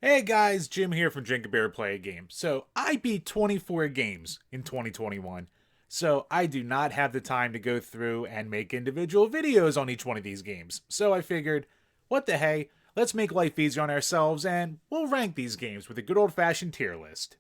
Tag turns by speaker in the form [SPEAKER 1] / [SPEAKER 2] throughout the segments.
[SPEAKER 1] Hey guys, Jim here from DrinkABeerandPlayAGame. So I beat 24 games in 2021. So I do not have the time to go through and make individual videos on each one of these games. So I figured, what the hey, let's make life easier on ourselves and we'll rank these games with a good old fashioned tier list.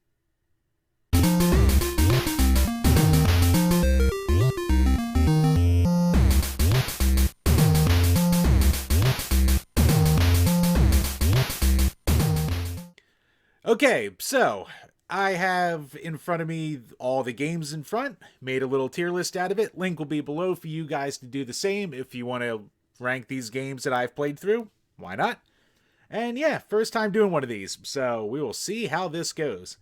[SPEAKER 1] Okay, so I have in front of me all the games in front, made a little tier list out of it. Link will be below for you guys to do the same if you want to rank these games that I've played through. Why not? And yeah, first time doing one of these, so we will see how this goes.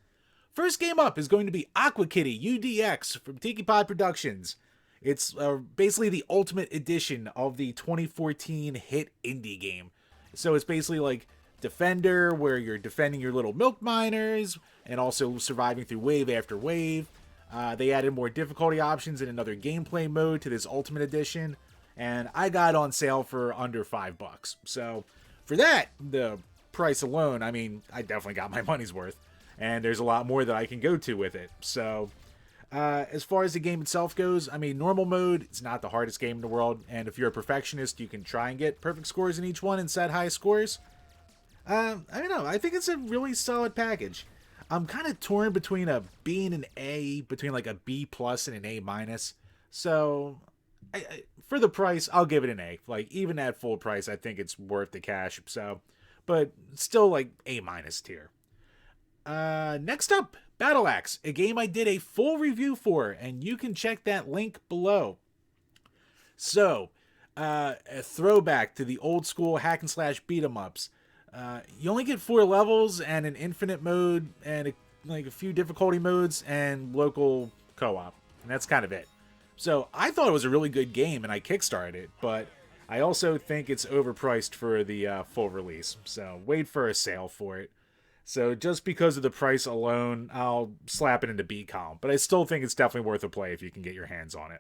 [SPEAKER 1] First game up is going to be Aqua Kitty UDX from Tiki Pod Productions. It's basically the ultimate edition of the 2014 hit indie game. So it's basically like Defender, where you're defending your little milk miners and also surviving through wave after wave. They added more difficulty options and another gameplay mode to this Ultimate Edition, and I got on sale for under $5. So for that, the price alone, I mean, I definitely got my money's worth, and there's a lot more that I can go to with it. So as far as the game itself goes, I mean, normal mode, it's not the hardest game in the world, and if you're a perfectionist, you can try and get perfect scores in each one and set high scores. I don't know. I think it's a really solid package. I'm kind of torn between a B and an A, between like a B plus and an A minus. So, for the price, I'll give it an A. Like even at full price, I think it's worth the cash. So, but still like A minus tier. Next up, Battle Axe, a game I did a full review for, and you can check that link below. So, a throwback to the old school hack and slash beat 'em ups. You only get 4 levels and an infinite mode and like a few difficulty modes and local co-op, and that's kind of it. So I thought it was a really good game and I kickstarted it, but I also think it's overpriced for the full release. So wait for a sale for it. So just because of the price alone, I'll slap it into B column, but I still think it's definitely worth a play if you can get your hands on it.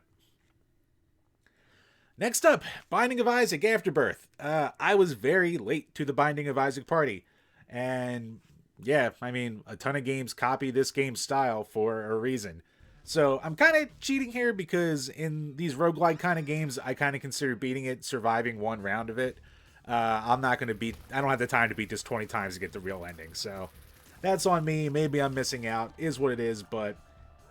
[SPEAKER 1] Next up, Binding of Isaac Afterbirth. I was very late to the Binding of Isaac party. And yeah, I mean, a ton of games copy this game's style for a reason. So I'm kind of cheating here because in these roguelike kind of games, I kind of consider beating it, surviving one round of it. I'm not going to beat, I don't have the time to beat this 20 times to get the real ending. So that's on me. Maybe I'm missing out, is what it is. But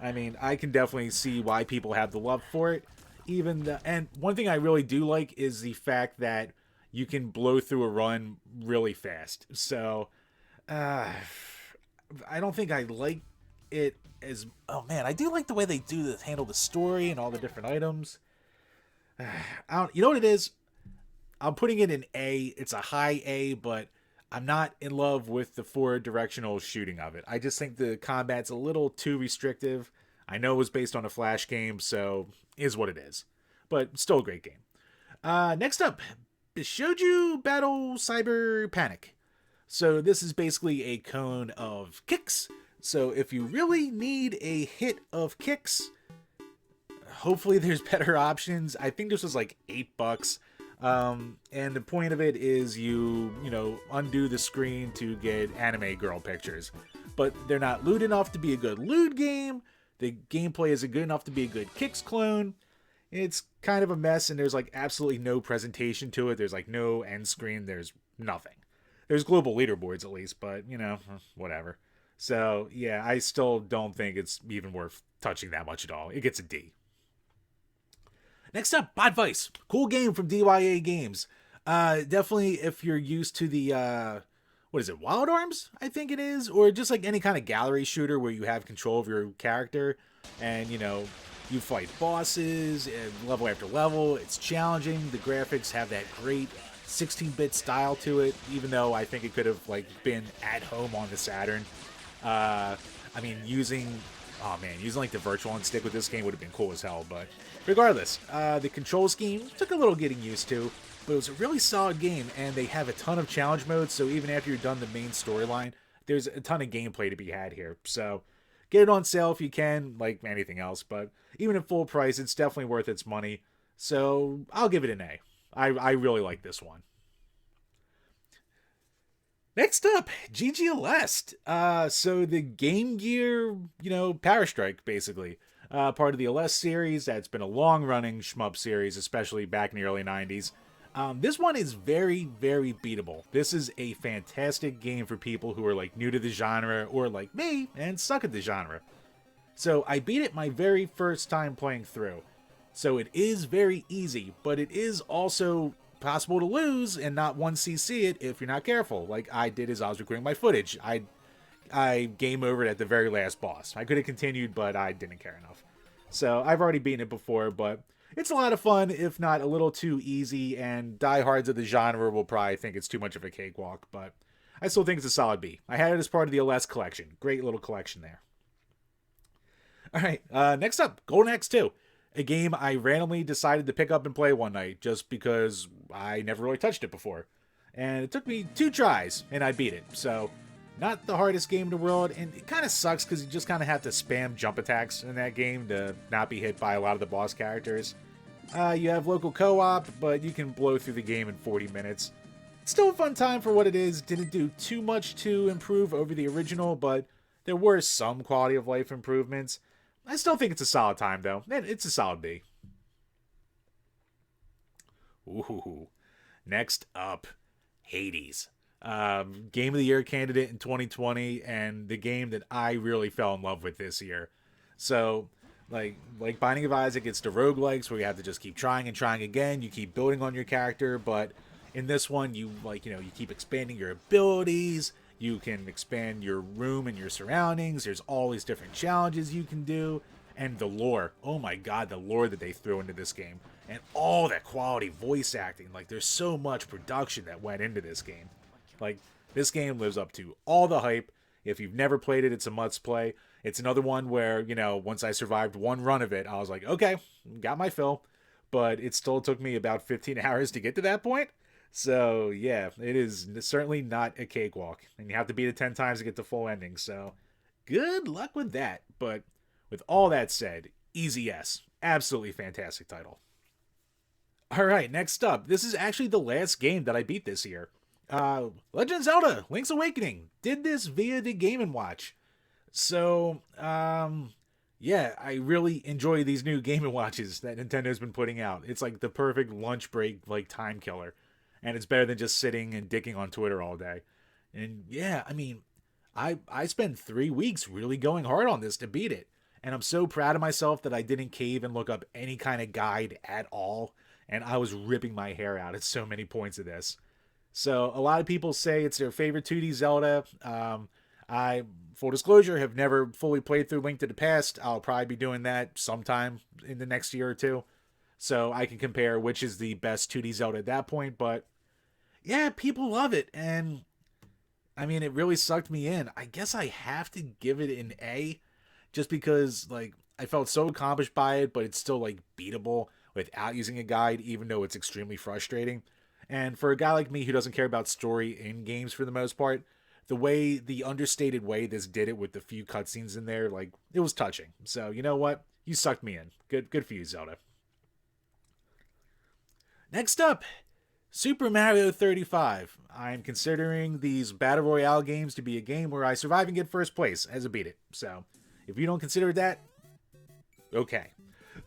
[SPEAKER 1] I mean, I can definitely see why people have the love for it. And one thing I really do like is the fact that you can blow through a run really fast. So I don't think I like it as, oh man, I do like the way they handle the story and all the different items. You know what it is? I'm putting it in A. It's a high A, but I'm not in love with the 4-directional shooting of it. I just think the combat's a little too restrictive. I know it was based on a Flash game, so is what it is. But still a great game. Next up, Shoju Battle Cyber Panic. So this is basically a cone of kicks. So if you really need a hit of kicks, hopefully there's better options. I think this was like $8. And the point of it is you undo the screen to get anime girl pictures. But they're not lewd enough to be a good lewd game. The gameplay isn't good enough to be a good kicks clone. It's kind of a mess, and there's like absolutely no presentation to it. There's like no end screen. There's nothing. There's global leaderboards at least, but whatever. So yeah, I still don't think it's even worth touching that much at all. It gets a D. Next up, Bot Vice. Cool game from DYA Games. Definitely if you're used to the what is it, Wild Arms, I think it is, or just like any kind of gallery shooter where you have control of your character and you fight bosses level after level. It's challenging. The graphics have that great 16-bit style to it, even though I think it could have like been at home on the Saturn. I mean, using like the virtual on stick with this game would have been cool as hell. But regardless, the control scheme took a little getting used to, but it was a really solid game, and they have a ton of challenge modes. So even after you're done the main storyline, there's a ton of gameplay to be had here. So get it on sale if you can, like anything else. But even at full price, it's definitely worth its money. So I'll give it an A. I really like this one. Next up, GG so the Game Gear, Power Strike, basically. Part of the LS series that's been a long-running shmup series, especially back in the early 90s. This one is very, very beatable. This is a fantastic game for people who are like new to the genre or like me and suck at the genre. So I beat it my very first time playing through. So it is very easy, but it is also possible to lose and not 1cc it if you're not careful. Like I did as I was recording my footage. I game overed at the very last boss. I could have continued, but I didn't care enough. So I've already beaten it before, but it's a lot of fun, if not a little too easy, and diehards of the genre will probably think it's too much of a cakewalk, but I still think it's a solid B. I had it as part of the LS collection. Great little collection there. Alright, next up, Golden Axe 2. A game I randomly decided to pick up and play one night just because I never really touched it before. And it took me 2 tries, and I beat it. So, not the hardest game in the world, and it kind of sucks because you just kind of have to spam jump attacks in that game to not be hit by a lot of the boss characters. You have local co-op, but you can blow through the game in 40 minutes. It's still a fun time for what it is. Didn't do too much to improve over the original, but there were some quality of life improvements. I still think it's a solid time, though. It's a solid B. Ooh. Next up, Hades. Game of the Year candidate in 2020, and the game that I really fell in love with this year. So, like Binding of Isaac, it's the roguelikes where you have to just keep trying and trying again. You keep building on your character, but in this one, you keep expanding your abilities. You can expand your room and your surroundings. There's all these different challenges you can do. And the lore. Oh my god, the lore that they threw into this game. And all that quality voice acting. Like, there's so much production that went into this game. Like, this game lives up to all the hype. If you've never played it, it's a must play. It's another one where, once I survived one run of it, I was like, okay, got my fill. But it still took me about 15 hours to get to that point. So, yeah, it is certainly not a cakewalk. And you have to beat it 10 times to get the full ending. So, good luck with that. But with all that said, easy S. Absolutely fantastic title. Alright, next up. This is actually the last game that I beat this year. Legend of Zelda, Link's Awakening. Did this via the Game & Watch. So, yeah, I really enjoy these new Game & Watches that Nintendo's been putting out. It's like the perfect lunch break, like, time killer. And it's better than just sitting and dicking on Twitter all day. And yeah, I mean, I spent 3 weeks really going hard on this to beat it. And I'm so proud of myself that I didn't cave and look up any kind of guide at all. And I was ripping my hair out at so many points of this. So a lot of people say it's their favorite 2D Zelda. I, full disclosure, have never fully played through Link to the Past. I'll probably be doing that sometime in the next year or two. So I can compare which is the best 2D Zelda at that point. But yeah, people love it. And I mean, it really sucked me in. I guess I have to give it an A just because, like, I felt so accomplished by it, but it's still, like, beatable without using a guide, even though it's extremely frustrating. And for a guy like me who doesn't care about story in games for the most part, the understated way this did it with the few cutscenes in there, like, it was touching. So, you know what? You sucked me in. Good for you, Zelda. Next up, Super Mario 35. I'm considering these Battle Royale games to be a game where I survive and get first place as a beat it. So, if you don't consider that, okay.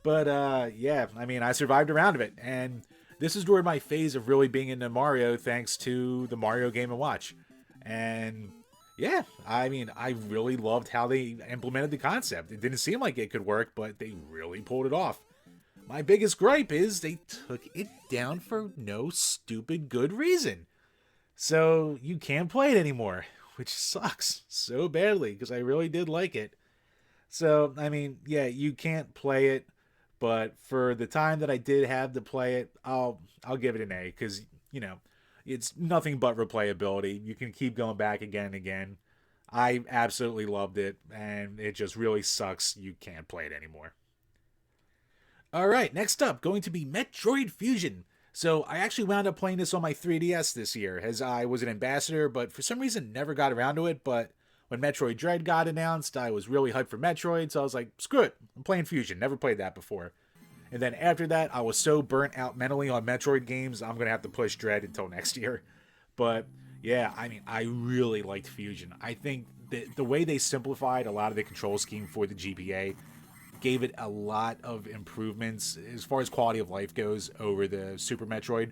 [SPEAKER 1] But, yeah, I mean, I survived a round of it, and this is during my phase of really being into Mario thanks to the Mario Game & Watch. And, yeah, I mean, I really loved how they implemented the concept. It didn't seem like it could work, but they really pulled it off. My biggest gripe is they took it down for no stupid good reason. So you can't play it anymore, which sucks so badly because I really did like it. So, I mean, yeah, you can't play it, but for the time that I did have to play it, I'll give it an A because, it's nothing but replayability. You can keep going back again and again. I absolutely loved it, and it just really sucks you can't play it anymore. Alright, next up, going to be Metroid Fusion. So I actually wound up playing this on my 3DS this year, as I was an ambassador, but for some reason never got around to it. But when Metroid Dread got announced, I was really hyped for Metroid, so I was like, screw it, I'm playing Fusion, never played that before. And then after that, I was so burnt out mentally on Metroid games, I'm going to have to push Dread until next year. But Yeah, I mean, I really liked Fusion. I think the way they simplified a lot of the control scheme for the GBA gave it a lot of improvements as far as quality of life goes over the Super Metroid.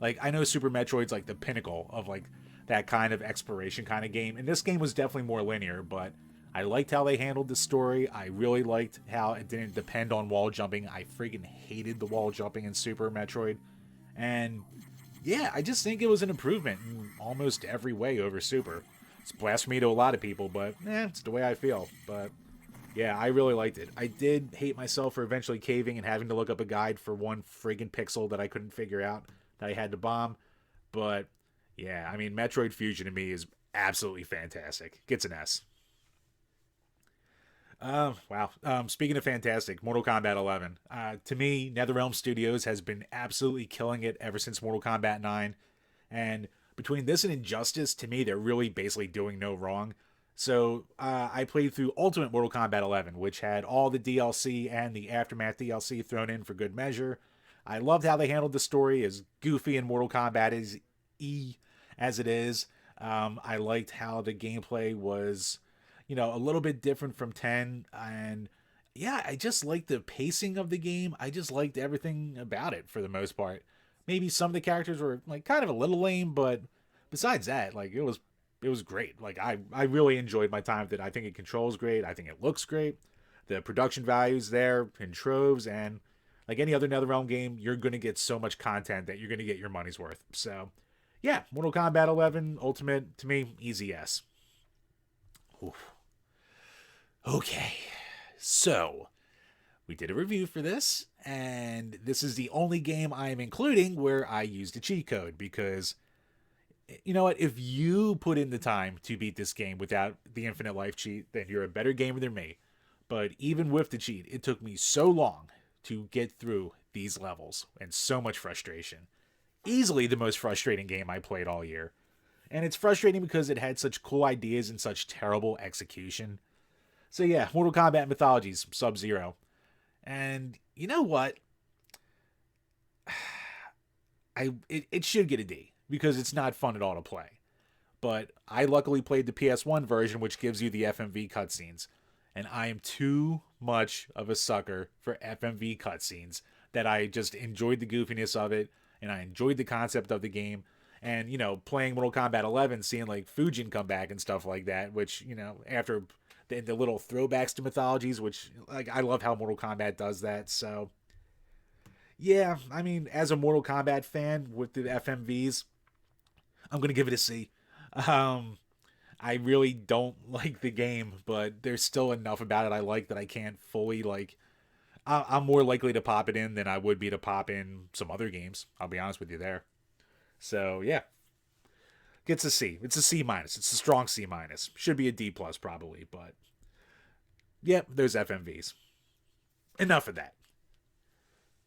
[SPEAKER 1] Like, I know Super Metroid's like the pinnacle of like that kind of exploration kind of game, and this game was definitely more linear, but I liked how they handled the story. I really liked how it didn't depend on wall jumping. I freaking hated the wall jumping in Super Metroid. And yeah, I just think it was an improvement in almost every way over Super. It's blasphemy to a lot of people, but it's the way I feel. But yeah, I really liked it. I did hate myself for eventually caving and having to look up a guide for one friggin' pixel that I couldn't figure out that I had to bomb. But yeah, I mean, Metroid Fusion to me is absolutely fantastic. Gets an S. Wow. Speaking of fantastic, Mortal Kombat 11. To me, NetherRealm Studios has been absolutely killing it ever since Mortal Kombat 9. And between this and Injustice, to me, they're really basically doing no wrong. So I played through Ultimate Mortal Kombat 11, which had all the DLC and the Aftermath DLC thrown in for good measure. I loved how they handled the story, as goofy in Mortal Kombat as it is. I liked how the gameplay was, a little bit different from 10. And yeah, I just liked the pacing of the game. I just liked everything about it for the most part. Maybe some of the characters were like kind of a little lame, but besides that, like it was great. Like I really enjoyed my time with it. I think it controls great. I think it looks great. The production values there in troves, and like any other NetherRealm game, you're going to get so much content that you're going to get your money's worth. So, yeah, Mortal Kombat 11 Ultimate, to me, easy S. Oof. Okay, so we did a review for this, and this is the only game I am including where I used a cheat code, because you know what? If you put in the time to beat this game without the infinite life cheat, then you're a better gamer than me. But even with the cheat, it took me so long to get through these levels and so much frustration. Easily the most frustrating game I played all year. And it's frustrating because it had such cool ideas and such terrible execution. So yeah, Mortal Kombat Mythologies, Sub-Zero. And you know what? It should get a D, because it's not fun at all to play. But I luckily played the PS1 version, which gives you the FMV cutscenes. And I am too much of a sucker for FMV cutscenes that I just enjoyed the goofiness of it, and I enjoyed the concept of the game. And, playing Mortal Kombat 11, seeing like Fujin come back and stuff like that, which, after the little throwbacks to mythologies, which, like, I love how Mortal Kombat does that. So, yeah, I mean, as a Mortal Kombat fan with the FMVs, I'm going to give it a C. I really don't like the game, but there's still enough about it I like that I can't fully, like, I'm more likely to pop it in than I would be to pop in some other games. I'll be honest with you there. So, yeah. Gets a C. It's a C minus. It's a strong C minus. Should be a D plus probably, but yep, there's FMVs. Enough of that.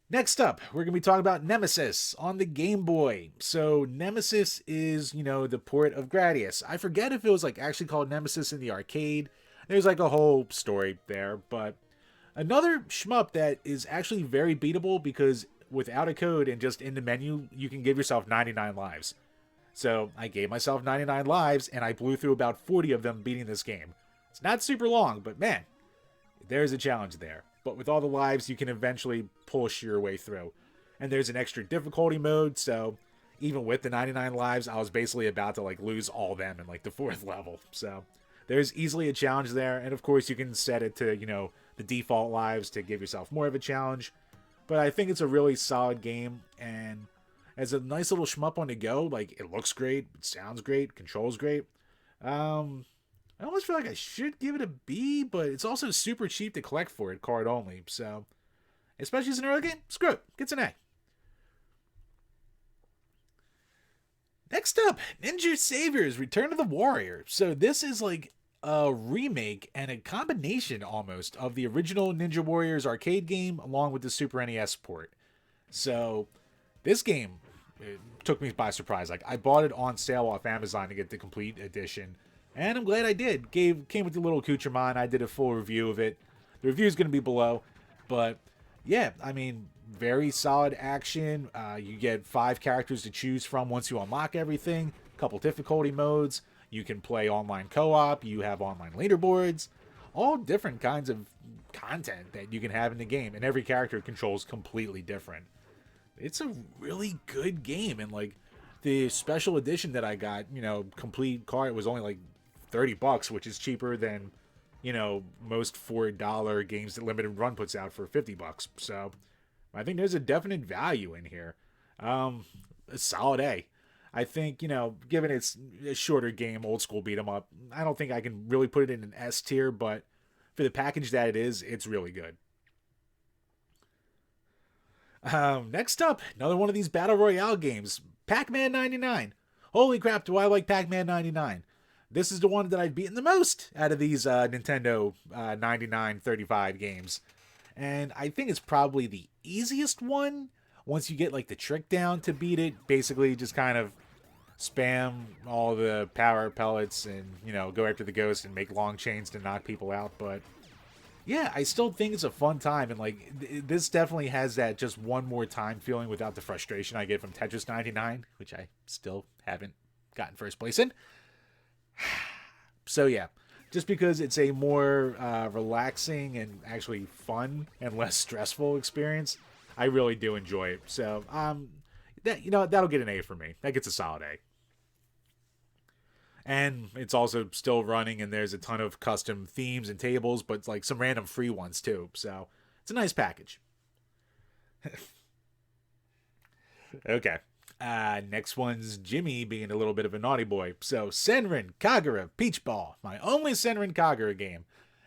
[SPEAKER 1] Next up, we're going to be talking about Nemesis on the Game Boy. So Nemesis is, the port of Gradius. I forget if it was like actually called Nemesis in the arcade. There's like a whole story there, but another shmup that is actually very beatable, because without a code and just in the menu, you can give yourself 99 lives. So I gave myself 99 lives, and I blew through about 40 of them beating this game. It's not super long, but man, there's a challenge there. But with all the lives, you can eventually push your way through. And there's an extra difficulty mode, so even with the 99 lives, I was basically about to like lose all of them in like the 4th level. So there's easily a challenge there, and of course you can set it to, the default lives to give yourself more of a challenge. But I think it's a really solid game, and as a nice little shmup on the go, like, it looks great, it sounds great, controls great. I almost feel like I should give it a B, but it's also super cheap to collect for it, card only. So, especially as an early game, screw it, gets an A. Next up, Ninja Saviors Return of the Warrior. So this is like a remake and a combination almost of the original Ninja Warriors arcade game along with the Super NES port. So this game, it took me by surprise. Like, I bought it on sale off Amazon to get the complete edition, and I'm glad I did. Came with the little accoutrement. I did a full review of it. The review is going to be below, but yeah, I mean, very solid action. You get 5 characters to choose from once you unlock everything. A couple difficulty modes. You can play online co-op. You have online leaderboards. All different kinds of content that you can have in the game. And every character controls completely different. It's a really good game. And like the special edition that I got, complete card was only like $30, which is cheaper than, most $4 games that Limited Run puts out for $50. So I think there's a definite value in here. A solid A. I think, given it's a shorter game, old school beat 'em up, I don't think I can really put it in an S tier, but for the package that it is, it's really good. Next up, another one of these Battle Royale games, PacMan 99. Holy crap, do I like PacMan 99. This is the one that I've beaten the most out of these Nintendo 99/35 games. And I think it's probably the easiest one once you get like the trick down to beat it. Basically just kind of spam all the power pellets and, go after the ghost and make long chains to knock people out. But yeah, I still think it's a fun time. And like this definitely has that just one more time feeling without the frustration I get from Tetris 99, which I still haven't gotten first place in. So yeah, just because it's a more relaxing and actually fun and less stressful experience, I really do enjoy it. So that'll get an A for me. That gets a solid A. And it's also still running, and there's a ton of custom themes and tables, but like some random free ones too. So it's a nice package. Okay. Next one's Jimmy being a little bit of a naughty boy. So Senran, Kagura, Peach Ball, my only Senran Kagura game.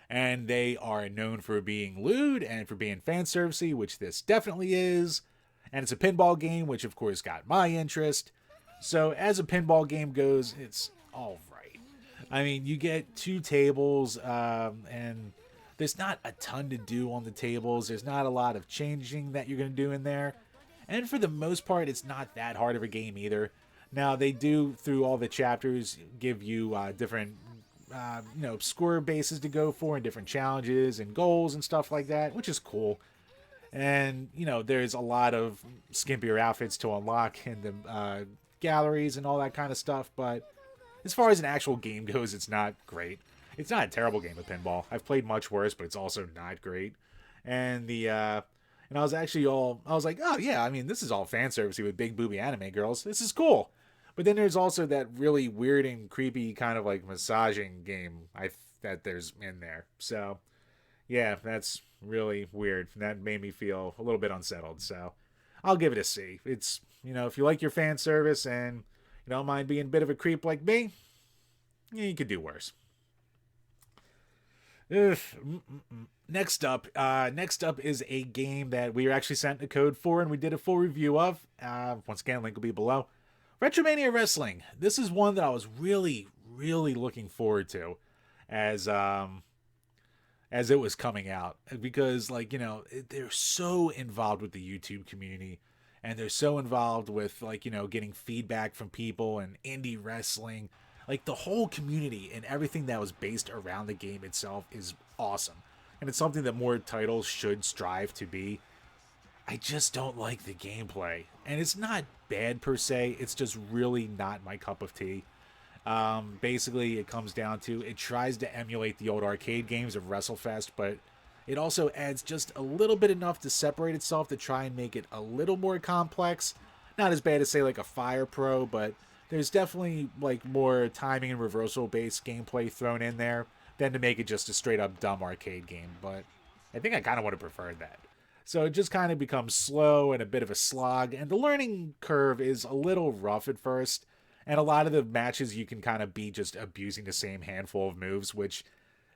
[SPEAKER 1] And they are known for being lewd and for being fan servicey, which this definitely is. And it's a pinball game, which of course got my interest. So as a pinball game goes, it's all right. I mean, you get 2 tables, and there's not a ton to do on the tables. There's not a lot of changing that you're going to do in there. And for the most part, it's not that hard of a game either. Now, they do, through all the chapters, give you different, score bases to go for and different challenges and goals and stuff like that, which is cool. And, there's a lot of skimpier outfits to unlock in the galleries and all that kind of stuff. But as far as an actual game goes, it's not great. It's not a terrible game of pinball. I've played much worse, but it's also not great. And I was like, oh yeah, I mean, this is all fan servicey with big booby anime girls. This is cool. But then there's also that really weird and creepy kind of like massaging game that there's in there. So yeah, that's really weird. That made me feel a little bit unsettled. So I'll give it a C. It's, if you like your fan service and you don't mind being a bit of a creep like me, you could do worse. Next up is a game that we were actually sent a code for and we did a full review of. Once again, link will be below. Retromania Wrestling. This is one that I was really, really looking forward to as it was coming out, because they're so involved with the YouTube community, and they're so involved with getting feedback from people and indie wrestling. Like the whole community and everything that was based around the game itself is awesome. And it's something that more titles should strive to be. I just don't like the gameplay. And it's not bad per se. It's just really not my cup of tea. Basically, it comes down to, it tries to emulate the old arcade games of Wrestlefest, but it also adds just a little bit enough to separate itself to try and make it a little more complex. Not as bad as, say, like a Fire Pro, but there's definitely more timing and reversal based gameplay thrown in there than to make it just a straight up dumb arcade game. But I think I kind of would have preferred that. So it just kind of becomes slow and a bit of a slog, and the learning curve is a little rough at first, and a lot of the matches you can kind of be just abusing the same handful of moves, which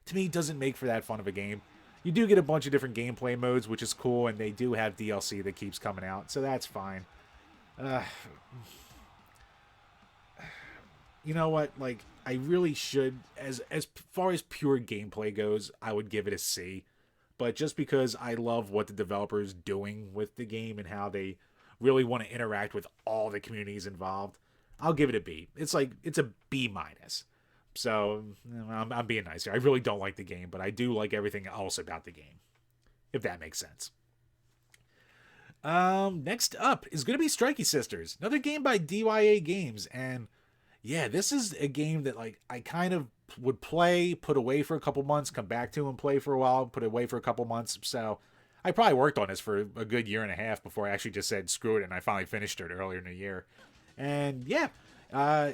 [SPEAKER 1] to me doesn't make for that fun of a game. You do get a bunch of different gameplay modes, which is cool, and they do have DLC that keeps coming out, so that's fine. You know what, I really should, as far as pure gameplay goes, I would give it a C. But just because I love what the developer is doing with the game and how they really want to interact with all the communities involved, I'll give it a B. It's a B-. So I'm being nice here. I really don't like the game, but I do like everything else about the game, if that makes sense. Next up is going to be Strikey Sisters, another game by DYA Games, and Yeah, this is a game that like I kind of would play, put away for a couple months, come back to and play for a while, put it away for a couple months. So I probably worked on this for a good year and a half before I actually just said screw it, and I finally finished it earlier in the year. And yeah,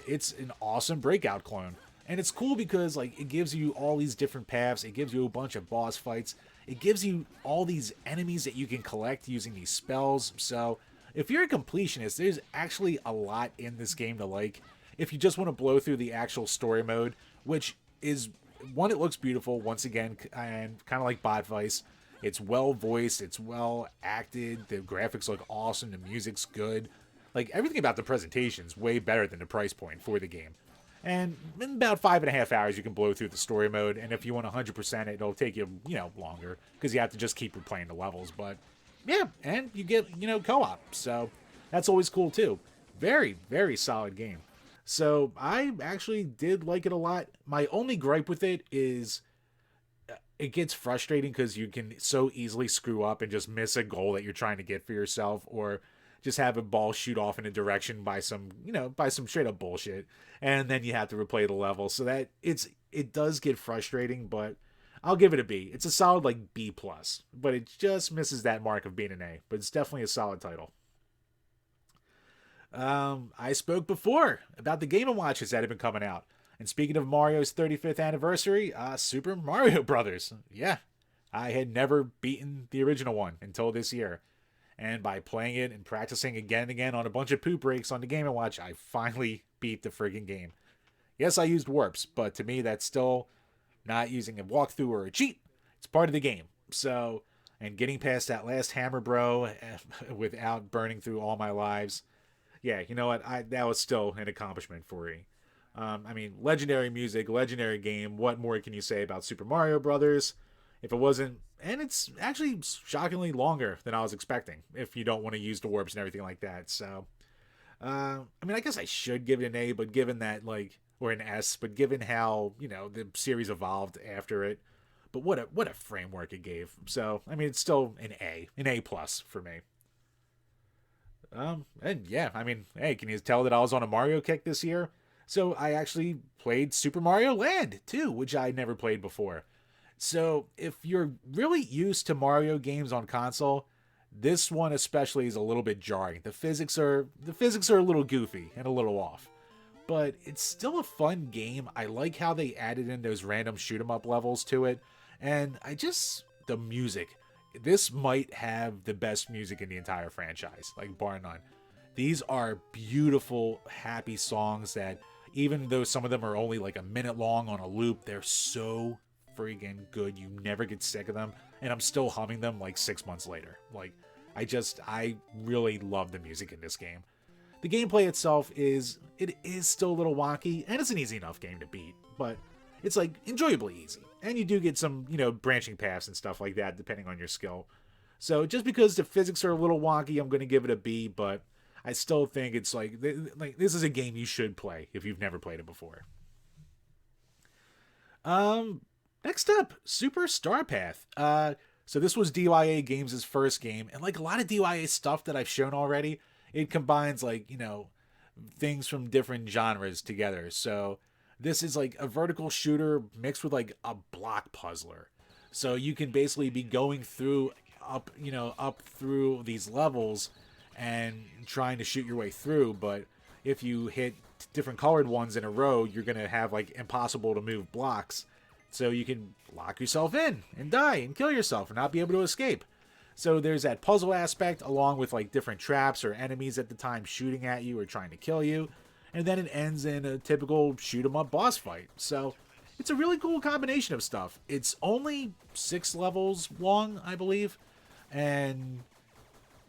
[SPEAKER 1] it's an awesome Breakout clone. And it's cool because like it gives you all these different paths. It gives you a bunch of boss fights. It gives you all these enemies that you can collect using these spells. So if you're a completionist, there's actually a lot in this game to like. If you just want to blow through the actual story mode, which is one, it looks beautiful once again, and kind of like Bot Vice. It's well voiced, it's well acted, the graphics look awesome, the music's good. Like everything about the presentation's way better than the price point for the game. And in about 5.5 hours, you can blow through the story mode. And if you want 100% it, it'll take you, longer because you have to just keep replaying the levels. But yeah, and you get, co-op. So that's always cool too. Very, very solid game. So I actually did like it a lot. My only gripe with it is it gets frustrating because you can so easily screw up and just miss a goal that you're trying to get for yourself, or just have a ball shoot off in a direction by some, by some straight up bullshit, and then you have to replay the level. So that it does get frustrating, but I'll give it a B. It's a solid like B plus, but it just misses that mark of being an A. But it's definitely a solid title. I spoke before about the Game & Watches that have been coming out. And speaking of Mario's 35th anniversary, Super Mario Brothers. Yeah, I had never beaten the original one until this year. And by playing it and practicing again and again on a bunch of poop breaks on the Game & Watch, I finally beat the friggin' game. Yes, I used warps, but to me that's still not using a walkthrough or a cheat. It's part of the game. So, and getting past that last hammer bro without burning through all my lives, yeah, you know what? That was still an accomplishment for me. I mean, legendary music, legendary game. What more can you say about Super Mario Brothers? If it wasn't, and it's actually shockingly longer than I was expecting. If you don't want to use the warps and everything like that, so I mean, I guess I should give it an A, but given that like, or an S, but given how the series evolved after it, but what a framework it gave. So I mean, it's still an A plus for me. And yeah, I mean, hey, can you tell that I was on a Mario kick this year? So I actually played Super Mario Land too, which I never played before. So if you're really used to Mario games on console, this one especially is a little bit jarring. The physics are a little goofy and a little off, but it's still a fun game. I like how they added in those random shoot 'em up levels to it, and the music. This might have the best music in the entire franchise, like bar none. These are beautiful, happy songs that, even though some of them are only like a minute long on a loop, they're so friggin' good. You never get sick of them, and I'm still humming them like 6 months later. Like, I really love the music in this game. The gameplay itself is still a little wonky, and it's an easy enough game to beat, but it's like enjoyably easy. And you do get some, branching paths and stuff like that depending on your skill. So just because the physics are a little wonky, I'm going to give it a B, but I still think it's like this is a game you should play if you've never played it before. Next up, Super Star Path. So this was DYA Games' first game, and like a lot of DYA stuff that I've shown already, it combines like, things from different genres together. So this is like a vertical shooter mixed with like a block puzzler. So you can basically be going through up through these levels and trying to shoot your way through, but if you hit different colored ones in a row, you're going to have like impossible to move blocks. So you can lock yourself in and die and kill yourself and not be able to escape. So there's that puzzle aspect along with like different traps or enemies at the time shooting at you or trying to kill you. And then it ends in a typical shoot 'em up boss fight. So it's a really cool combination of stuff. It's only 6 levels long, I believe. And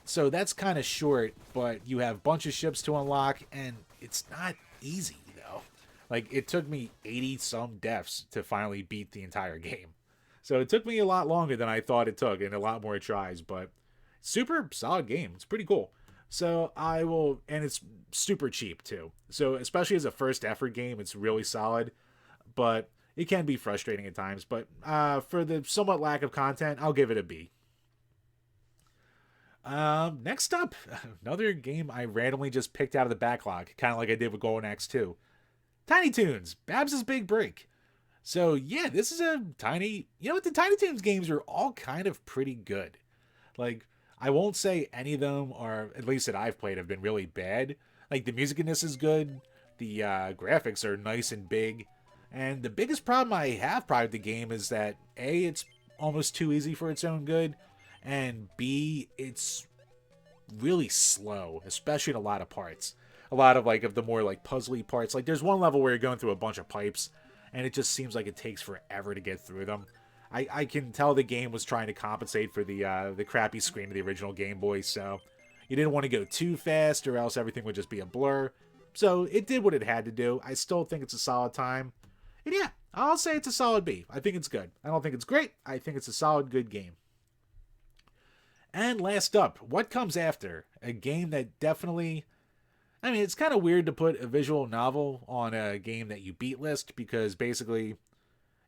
[SPEAKER 1] so that's kind of short, but you have a bunch of ships to unlock, and it's not easy, though. Like, it took me 80 some deaths to finally beat the entire game. So it took me a lot longer than I thought it took, and a lot more tries, but super solid game. It's pretty cool. So I will, and it's super cheap too. So especially as a first effort game, it's really solid, but it can be frustrating at times. But for the somewhat lack of content, I'll give it a B. Next up, another game I randomly just picked out of the backlog, kind of like I did with Golden Axe 2. Tiny Toons, Babs' Big Break. So yeah, this is a tiny. You know what? The Tiny Toons games are all kind of pretty good. Like, I won't say any of them are, at least that I've played, have been really bad. Like, the music in this is good. The graphics are nice and big. And the biggest problem I have probably with the game is that A, it's almost too easy for its own good, and B, it's really slow, especially in a lot of parts. A lot of like of the more like puzzly parts. Like there's one level where you're going through a bunch of pipes, and it just seems like it takes forever to get through them. I can tell the game was trying to compensate for the crappy screen of the original Game Boy, so you didn't want to go too fast or else everything would just be a blur. So it did what it had to do. I still think it's a solid time. And yeah, I'll say it's a solid B. I think it's good. I don't think it's great. I think it's a solid, good game. And last up, what comes after? A game that definitely... I mean, it's kind of weird to put a visual novel on a game that you beat list because basically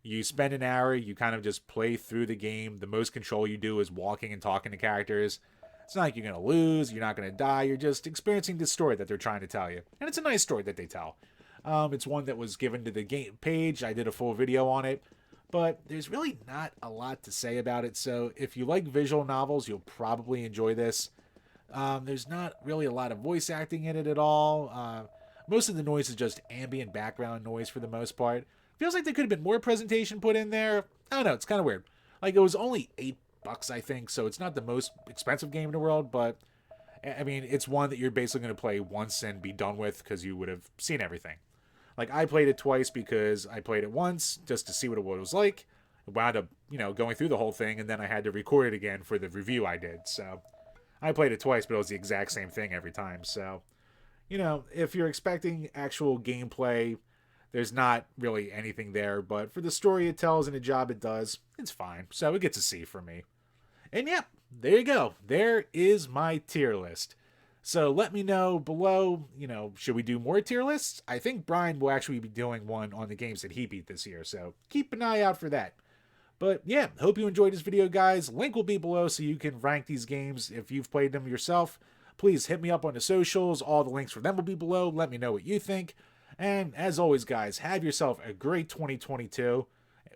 [SPEAKER 1] you spend an hour, you kind of just play through the game. The most control you do is walking and talking to characters. It's not like you're going to lose, you're not going to die, you're just experiencing the story that they're trying to tell you. And it's a nice story that they tell. It's one that was given to the game page. I did a full video on it. But there's really not a lot to say about it. So if you like visual novels, you'll probably enjoy this. There's not really a lot of voice acting in it at all. Most of the noise is just ambient background noise for the most part. Feels like there could have been more presentation put in there. I don't know. It's kind of weird. Like it was only $8, I think. So it's not the most expensive game in the world. But I mean, it's one that you're basically going to play once and be done with because you would have seen everything. Like, I played it twice because I played it once just to see what it was like. I wound up, going through the whole thing, and then I had to record it again for the review I did. So, I played it twice, but it was the exact same thing every time. So, if you're expecting actual gameplay, there's not really anything there. But for the story it tells and the job it does, it's fine. So, it gets a C for me. And yeah, there you go. There is my tier list. So let me know below, should we do more tier lists? I think Brian will actually be doing one on the games that he beat this year, so keep an eye out for that. But yeah, hope you enjoyed this video, guys. Link will be below so you can rank these games if you've played them yourself. Please hit me up on the socials. All the links for them will be below. Let me know what you think. And as always, guys, have yourself a great 2022.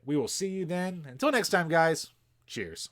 [SPEAKER 1] We will see you then. Until next time, guys, cheers.